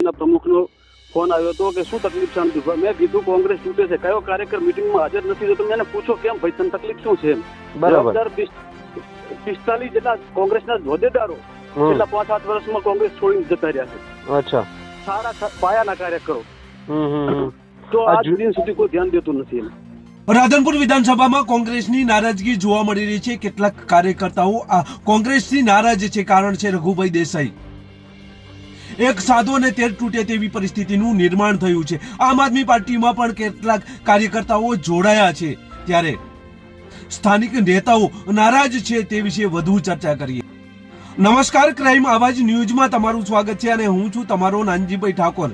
પાર્ટીના પ્રમુખનો ફોન આવ્યો હતો કે શું તકલીફ છે અણદુભાઈ. મેં કીધું કોંગ્રેસ તૂટે છે, કયો કાર્યકર મિટિંગમાં હાજર નથી તો એને પૂછો કેમ ભાઈ તને તકલીફ શું છે. બરાબર. 2045 જેટલા કોંગ્રેસના હોદ્દેદારો છેલ્લા 5-7 વર્ષમાં કોંગ્રેસ છોડીને જતા રહ્યા છે. અચ્છા. સારા પાયાના કાર્યકરો તો આજ દિન સુધી કોઈ ધ્યાન દેતું નથી. રાધનપુર વિધાનસભામાં કોંગ્રેસની નારાજગી જોવા મળી રહી છે. કેટલાક કાર્યકર્તાઓ આ કોંગ્રેસથી નારાજ છે. કારણ છે રઘુભાઈ દેસાઈ. એક સાધો અને તેર તૂટે તેવી પરિસ્થિતિનું નિર્માણ થયું છે. આમ આદમી પાર્ટીમાં પણ કેટલાક કાર્યકર્તાઓ જોડાયા છે. ત્યારે સ્થાનિક નેતાઓ નારાજ છે તે વિશે વધુ ચર્ચા કરીએ. નમસ્કાર, ક્રાઇમ આવાજ ન્યૂઝમાં તમારું સ્વાગત છે અને હું છું તમારો નાનજીભાઈ ઠાકોર.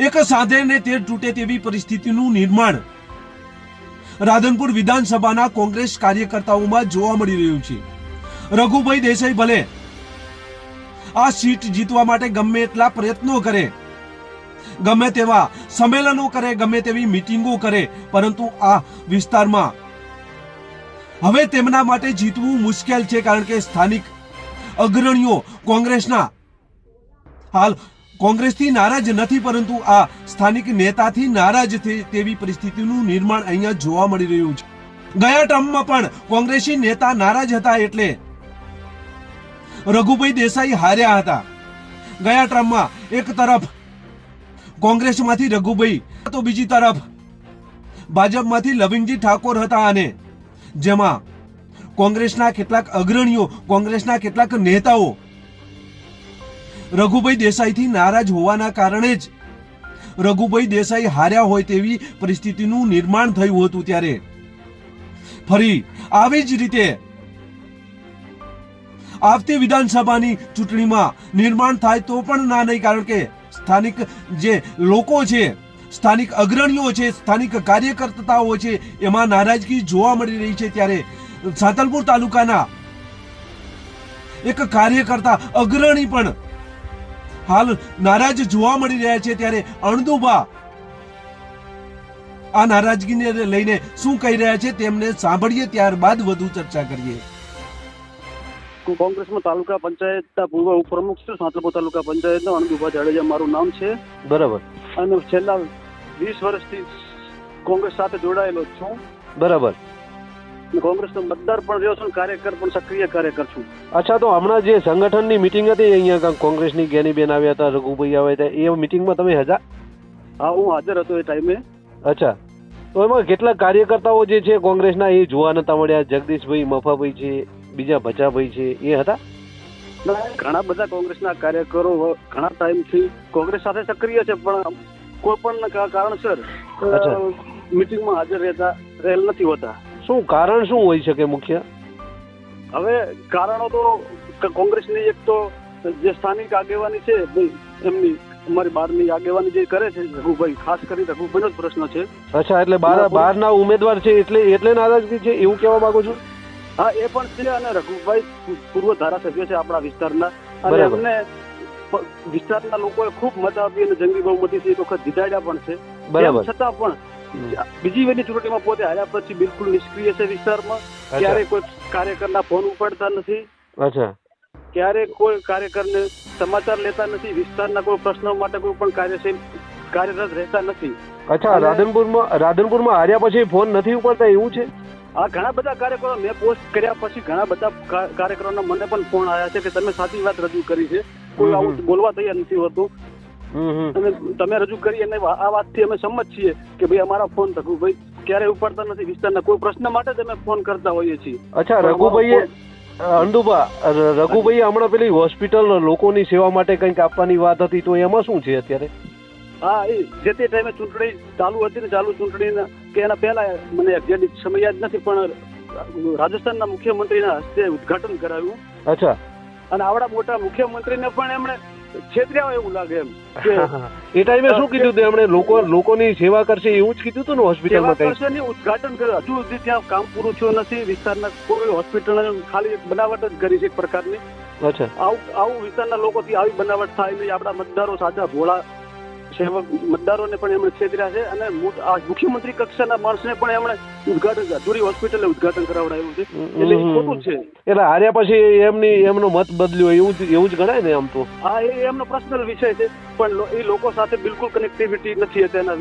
એક સાધે અને તેર તૂટે તેવી પરિસ્થિતિનું નિર્માણ રાધનપુર વિધાનસભાના કોંગ્રેસ કાર્યકર્તાઓમાં જોવા મળી રહ્યું છે. રઘુભાઈ દેસાઈ ભલે આ સીટ જીતવા માટે ગમે એટલા પ્રયત્નો કરે, ગમે તેવા સંમેલનો કરે, ગમે તેવી મીટિંગો કરે, પરંતુ આ વિસ્તારમાં હવે તેમના માટે જીતવું મુશ્કેલ છે. કારણ કે સ્થાનિક અગ્રણીઓ કોંગ્રેસના હાલ કોંગ્રેસથી નારાજ નથી, પરંતુ આ સ્થાનિક નેતાથી નારાજ તેવી પરિસ્થિતિનું નિર્માણ અહીંયા જોવા મળી રહ્યું છે. ગયા ટર્મમાં પણ કોંગ્રેસી નેતા નારાજ હતા એટલે રઘુભાઈ દેસાઈ હાર્યા હતા. ગયા ટર્મમાં એક તરફ કોંગ્રેસમાંથી રઘુભાઈ તો બીજી તરફ ભાજપમાંથી લવિંગજી ઠાકોર હતા અને જેમાં કોંગ્રેસના કેટલાક અગ્રણીઓ, કોંગ્રેસના કેટલાક નેતાઓ રઘુભાઈ દેસાઈથી નારાજ હોવાના કારણે જ રઘુભાઈ દેસાઈ હાર્યા હોય તેવી પરિસ્થિતિનું નિર્માણ થયું હતું. ત્યારે ફરી આવી જ રીતે આવતી વિધાનસભાની ચૂંટણીમાં નિર્માણ થાય તો પણ ના નહીં. કારણ કે સ્થાનિક જે લોકો છે, સ્થાનિક અગ્રણીઓ છે, સ્થાનિક કાર્યકર્તાઓ છે, એમાં નારાજગી જોવા મળી રહી છે. ત્યારે સાતલપુર તાલુકાના એક કાર્યકર્તા અગ્રણી પણ હાલ નારાજ જોવા મળી રહ્યા છે. ત્યારે અણદુભા આ નારાજગીને લઈને શું કહી રહ્યા છે તેમને સાંભળીએ, ત્યારબાદ વધુ ચર્ચા કરીએ. કોંગ્રેસમાં તાલુકા પંચાયતના પૂર્વ ઉપપ્રમુખ છું, સાતલપુર તાલુકા પંચાયતના અણદુભા જાડેજા મારું નામ છે. બરાબર. અને છેલ્લા 20 વર્ષથી કોંગ્રેસ સાથે જોડાયેલો છું. બરાબર. કોંગ્રેસનો મતદાર પણ રહ્યો છું, કાર્યકર પણ સક્રિય કાર્યકર છું. અચ્છા, તો હમણાં જે સંગઠનની મિટિંગ હતી અહીંયા કોંગ્રેસની જ્ઞાનીબેન આવ્યા હતા, રઘુભાઈ આવ્યા હતા, એ મિટિંગમાં તમે હાજર? હા, હું હાજર હતો એ ટાઈમે. અચ્છા, તો એમાં કેટલાક કાર્યકર્તાઓ જે છે કોંગ્રેસના એ જોવા નતા મળ્યા. જગદીશભાઈ મફાભાઈ છે, બીજા ભચાભાઈ છે, એ હતા? ઘણા બધા કોંગ્રેસના કાર્યકરો ઘણા ટાઈમથી કોંગ્રેસ સાથે સક્રિય છે, પણ કોઈ પણ કારણસર મિટિંગમાં હાજર રહેલ નથી હોતા. શું કારણ શું હોઈ શકે મુખ્ય? હવે કારણો તો કોંગ્રેસની એક તો જે સ્થાનિક આગેવાની છે એમની, અમારી બહારની આગેવાની જે કરે છે રઘુભાઈ, ખાસ કરી રઘુભાઈનો જ પ્રશ્ન છે. અચ્છા, એટલે બહારના ઉમેદવાર છે એટલે નારાજગી છે એવું કહેવા માંગુ છું? હા, એ પણ છે. અને રઘુભાઈ પૂર્વ ધારાસભ્ય છે આપણા વિસ્તારના, અને એમને વિસ્તારના લોકોએ ખૂબ મત આપી અને જંગી બહુમતીથી એક વખત જીતાડ્યા પણ છે. બરાબર. છતાં પણ બીજી વેની ચૂંટણીમાં પોતે હાર્યા પછી બિલકુલ નિષ્ક્રિય છે વિસ્તારમાં. ક્યારેય કોઈ કાર્યકરના ફોન ઉપાડતા નથી. અચ્છા. ક્યારેય કોઈ કાર્યકરને સમાચાર લેતા નથી. વિસ્તારના કોઈ પ્રશ્નો માટે કોઈ પણ કાર્યરત રહેતા નથી. અચ્છા, રાધનપુરમાં હાર્યા પછી ફોન નથી ઉપાડતા એવું છે? હા, ઘણા બધા કાર્યકરો મેં પોસ્ટ કર્યા પછી ઘણા બધા કાર્યકરોના મને પણ ફોન આવ્યા છે કે તમે સાચી વાત રજૂ કરી છે, કોઈ આવું બોલવા તૈયાર નથી હોતું. અને તમે રજૂ કરી અને આ વાતથી અમે સંમત છીએ કે ભાઈ અમારા ફોન રઘુભાઈ ક્યારેય ઉપાડતા નથી. વિસ્તારના કોઈ પ્રશ્ન માટે જ અમે ફોન કરતા હોઈએ છીએ. અચ્છા, રઘુભાઈએ હમણાં પેલી હોસ્પિટલ લોકોની સેવા માટે કંઈક આપવાની વાત હતી, તો એમાં શું છે અત્યારે? હા, એ જે તે ટાઈમે ચૂંટણી ચાલુ હતી ને, ચાલુ ચૂંટણી કે એના પહેલા મને એક્ઝેક્ટ સમય યાદ નથી, પણ રાજસ્થાનના મુખ્યમંત્રીના હસ્તે ઉદઘાટન કરાવ્યું. અચ્છા. અને આવડા મોટા મુખ્યમંત્રીને પણ એમણે છેતર્યા હોય એવું લાગે એમ. એ ટાઈમે શું કીધું હતું એમણે? લોકોની સેવા કરશે એવું જ કીધું હતું ને હોસ્પિટલમાં? ઉદઘાટન કર્યું. હજુ સુધી ત્યાં કામ પૂરું થયું નથી. વિસ્તારના કોઈ હોસ્પિટલ ખાલી બનાવટ જ કરી છે એક પ્રકારની. અચ્છા. આવું વિસ્તારના લોકોથી આવી બનાવટ થાય નહીં. આપણા મતદારો સાચા ભોળા સેવક મતદારોને પણ એમણે છેતર્યા છે અને મુખ્યમંત્રી કક્ષાના માણસને પણ એમણે ઉદઘાટન અધૂરી હોસ્પિટલે ઉદઘાટન કરાવડાવ્યું છે, એટલે એ ખોટું છે. એટલે હાર્યા પછી એમનો મત બદલ્યો એવું જ ગણાય ને આમ તો? હા, એ એમનો પર્સનલ વિષય છે, પણ એ લોકો સાથે બિલકુલ કનેક્ટિવિટી નથી તેના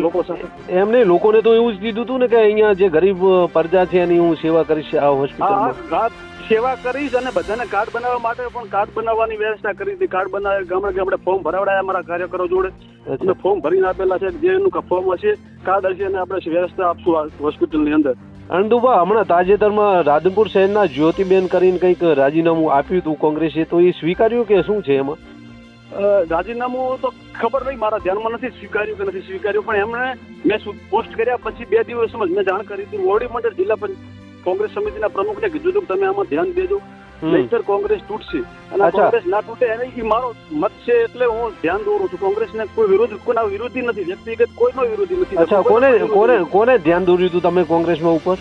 લોકો સાથે. એમને લોકોને તો એવું જ કીધું હતું ને કે અહીંયા જે ગરીબ પ્રજા છે એની હું સેવા કરીશ આ હોસ્પિટલમાં. સેવા કરીશ અને બધાને કાર્ડ બનાવવા માટે પણ કાર્ડ બનાવવાની વ્યવસ્થા કરી હતી. કાર્ડ બનાવે ગામડે ફોર્મ ભરાવડાયા અમારા કાર્યકરો જોડે, અને ફોર્મ ભરીને આપેલા છે. જે એનું ફોર્મ હશે, કાર્ડ હશે, અને આપણે વ્યવસ્થા આપશું આ હોસ્પિટલની અંદર. અનંતુભા, હમણાં તાજેતરમાં રાધનપુર શહેરના જ્યોતિબેન કરીને કંઈક રાજીનામું આપ્યું હતું કોંગ્રેસે, તો એ સ્વીકાર્યું કે શું છે એમાં? રાજીનામું તો ખબર નહીં, મારા ધ્યાનમાં નથી સ્વીકાર્યું કે નથી સ્વીકાર્યું, પણ એમણે મેં પોસ્ટ કર્યા પછી 2 દિવસમાં મેં જાણ કરી હતી. મોવડી મંડળ જિલ્લા કોંગ્રેસ સમિતિના પ્રમુખને કીધું હતું કે તમે આમાં ધ્યાન દેજો, નહીંતર કોંગ્રેસ તૂટશે. અને કોંગ્રેસ ના તૂટે એ મારો મત છે, એટલે હું ધ્યાન દોરું છું. કોંગ્રેસને કોઈ કોઈના વિરોધી નથી, વ્યક્તિગત કોઈનો વિરોધી નથી. અચ્છા, કોને ધ્યાન દોર્યું હતું તમે કોંગ્રેસમાં ઉપર?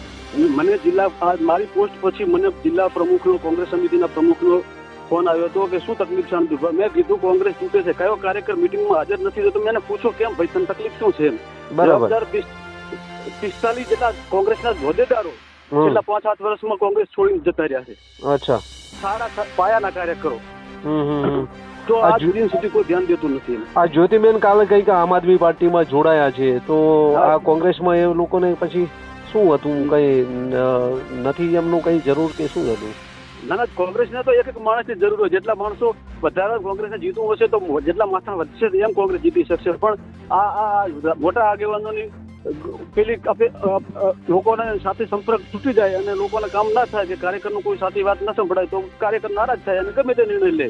મને મારી પોસ્ટ પછી મને જિલ્લા પ્રમુખનો, કોંગ્રેસ સમિતિના પ્રમુખનો ફોન આવ્યો હતો કે શું તકલીફ છે. મેં કીધું કોંગ્રેસ તૂટે છે, કયો કાર્યકર મિટિંગમાં હાજર નથી થતો. મેં પૂછો કેમ ભાઈ, તને તકલીફ શું છે? બરાબર. 2045 જેટલા કોંગ્રેસના હોદ્દેદારો છેલ્લા 5-7 વર્ષમાં કોંગ્રેસ છોડીને જતા રહ્યા છે. અચ્છા. સાડા પાયાના કાર્યકરો, તો આજ સુધી કોઈ ધ્યાન દેતું નથી. આ જ્યોતિબેન કાલે કઈક આમ આદમી પાર્ટીમાં જોડાયા છે, તો આ કોંગ્રેસમાં એ લોકોને પછી શું હતું, કઈ નથી એમનું કઈ જરૂર કે શું હતું? ના, કોંગ્રેસને તો એક માણસની જરૂર હોય. જેટલા માણસો વધારે કોંગ્રેસને જીતવું હશે તો જેટલા માથા વધશે એમ કોંગ્રેસ જીતી શકશે. પણ આ મોટા આગેવાનોની પેલી લોકોને સાથે સંપર્ક તૂટી જાય અને લોકોને કામ ના થાય કે કાર્યકરનું કોઈ સાચી વાત ન સંભળાય તો કાર્યકર નારાજ થાય અને ગમે તે નિર્ણય લે.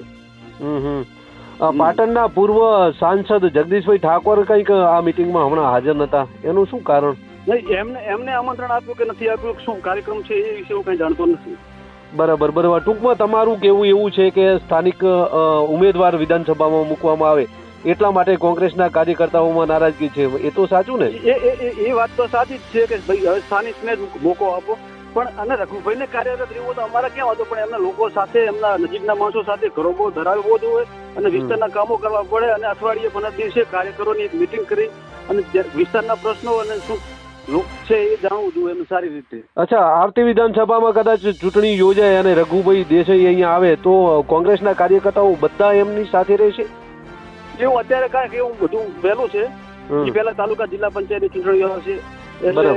પાટણના પૂર્વ સાંસદ જગદીશભાઈ ઠાકોર કઈક આ મિટિંગમાં હમણાં હાજર નતા, એનું શું કારણ? નહીં, એમને આમંત્રણ આપ્યું કે નથી આપ્યું, શું કાર્યક્રમ છે એ વિશે હું કઈ જાણતો નથી. બરાબર. ટૂંકમાં તમારું કેવું એવું છે કે સ્થાનિક ઉમેદવાર વિધાનસભામાં મૂકવામાં આવે એટલા માટે કોંગ્રેસના કાર્યકર્તાઓમાં નારાજગી છે, એ તો સાચું ને? એ વાત તો સાચી જ છે કે ભાઈ હવે સ્થાનિકને મોકો આપો, પણ અને રઘુભાઈને કાર્યરત રહેવું તો અમારે ક્યાં હતો, પણ એમના લોકો સાથે, એમના નજીકના માણસો સાથે ઘરોબો ધરાવવો જોઈએ અને વિસ્તારના કામો કરવા પડે. અને અઠવાડિયે 15 દિવસે કાર્યકરોની એક મિટિંગ કરી અને વિસ્તારના પ્રશ્નો અને શું છે એ જાણવું જોઈએ એમ સારી રીતે. અચ્છા, આવતી વિધાનસભામાં કદાચ ચૂંટણી યોજાય અને રઘુભાઈ દેસાઈ અહીંયા આવે તો કોંગ્રેસના કાર્યકર્તાઓ બધા એમની સાથે રહેશે? એવું અત્યારે કાંઈક એવું બધું વહેલું છે. એ પહેલા તાલુકા જિલ્લા પંચાયતની ચૂંટણીઓ આવશે એટલે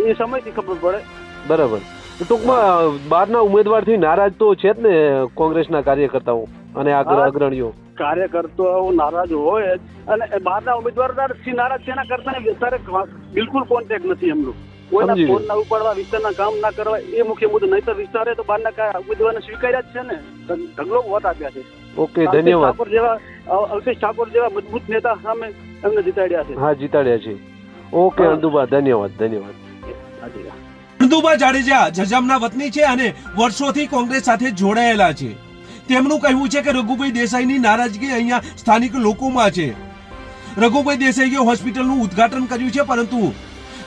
એ સમયથી ખબર પડે. બરાબર. ટૂંકમાં બહારના ઉમેદવારથી નારાજ તો છે જ ને કોંગ્રેસના કાર્યકર્તાઓ અને અગ્રણીઓ? કાર્યકર્તાઓ નારાજ હોય અને બહારના ઉમેદવારથી નારાજ તેના કરતા અત્યારે બિલકુલ કોન્ટેક્ટ નથી એમનું. કોઈના ફોન ના ઉપાડવા, વિસ્તારના કામ ના કરવા, એ મુખ્ય મુદ્દો. નહીતર વિસ્તારે તો બહારના ઉમેદવારને સ્વીકાર્યા જ છે ને, ઢગલો વોટ આપ્યા છે. ઓકે, ધન્યવાદ. અલ્પેશ ઠાકોર જેવા મજબૂત નેતા સામે એમને જીતાડ્યા છે. હા, જીતાડ્યા છે. ઓકે અનંતુભા, ધન્યવાદ. અનંતુભા જાડેજા જજામના વતની છે અને વર્ષોથી કોંગ્રેસ સાથે જોડાયેલા છે. તેમનું કહેવું છે કે રઘુભાઈ દેસાઈની નારાજગી અહીંયા સ્થાનિક લોકોમાં છે. રઘુભાઈ દેસાઈએ હોસ્પિટલનું ઉદ્ઘાટન કર્યું છે, પરંતુ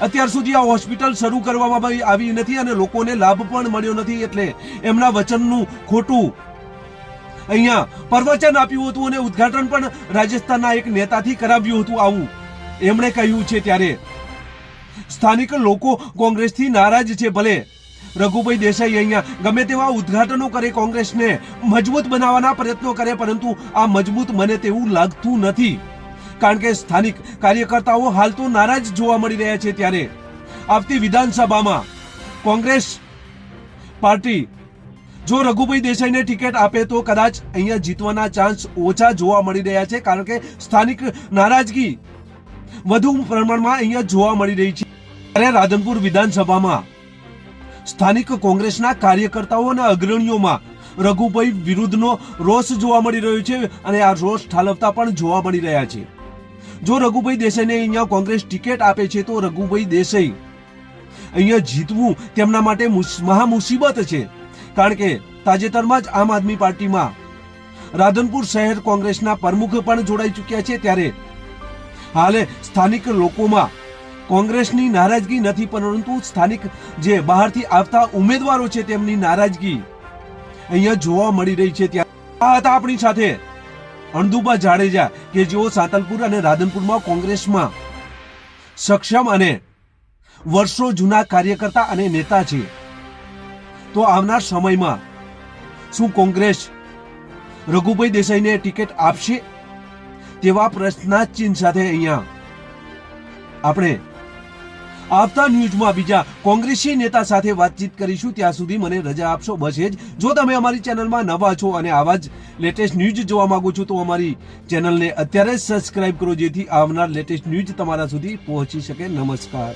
અત્યાર સુધી આ હોસ્પિટલ શરૂ કરવામાં આવી નથી અને લોકોને લાભ પણ મળ્યો નથી. એટલે એમના વચનનું ખોટું અહીંયા પ્રવચન આપ્યું હતું અને ઉદ્ઘાટન પણ રાજસ્થાનના એક નેતાથી કરાવ્યું હતું. આવું એમણે કહ્યું છે. ત્યારે સ્થાનિક લોકો કોંગ્રેસથી નારાજ છે. ભલે રઘુભાઈ દેસાઈ અહીંયા ગમે તેવા ઉદ્ઘાટનો કરે, કોંગ્રેસને મજબૂત બનાવવાના પ્રયત્નો કરે, પરંતુ આ મજબૂત મને તેવું લાગતું નથી. કારણ કે સ્થાનિક કાર્યકર્તાઓ હાલ તો નારાજ જોવા મળી રહ્યા છે. ત્યારે આવતી વિધાનસભામાં કોંગ્રેસ પાર્ટી જો રઘુભાઈ દેસાઈને ટિકિટ આપે તો કદાચ અહીંયા જીતવાના ચાન્સ ઓછા જોવા મળી રહ્યા છે. કારણ કે સ્થાનિક નારાજગી વધુ પ્રમાણમાં અહીંયા જોવા મળી રહી છે. ત્યારે રાધનપુર વિધાનસભામાં સ્થાનિક કોંગ્રેસના કાર્યકર્તાઓ અને અગ્રણીઓમાં રઘુભાઈ વિરુદ્ધનો રોષ જોવા મળી રહ્યો છે અને આ રોષ ઠાલવતા પણ જોવા મળી રહ્યા છે. જો રઘુભાઈ દેસાઈને અહીંયા કોંગ્રેસ ટિકિટ આપે છે તો રઘુભાઈ દેસાઈ અહીંયા જીતવું તેમના માટે મહા મુસીબત છે. કારણ કે તાજેતરમાં જ આમ આદમી પાર્ટીમાં રાધનપુર શહેર કોંગ્રેસના પ્રમુખ પણ જોડાઈ ચૂક્યા છે. ત્યારે હાલે સ્થાનિક લોકોમાં કોંગ્રેસની નારાજગી નથી, પરંતુ સ્થાનિક જે બહારથી આવતા ઉમેદવારો છે તેમની નારાજગી અહીંયા જોવા મળી રહી છે. ત્યાં આ હતા આપણી સાથે અણદુબા જાડેજા કે જેઓ સાંતલપુર અને રાધનપુરમાં કોંગ્રેસમાં સક્ષમ અને વર્ષો જૂના કાર્યકર્તા અને નેતા છે, તો આવનાર સમયમાં શું કોંગ્રેસ રઘુભાઈ દેસાઈને ટિકિટ આપશે? તેવા પ્રશ્નાચિહ્ન સાથે અહીંયા આપણે આવતા ન્યૂઝમાં બીજા કોંગ્રેસી નેતા સાથે વાતચીત કરીશું. ત્યાં સુધી મને રજા આપશો. બસ એ જ. જો તમે અમારી ચેનલમાં નવા છો અને આવા જ લેટેસ્ટ ન્યૂઝ જોવા માંગો છો તો અમારી ચેનલને અત્યારે જ સબસ્ક્રાઇબ કરો, જેથી આવનાર લેટેસ્ટ ન્યૂઝ તમારા સુધી પહોંચી શકે. નમસ્કાર.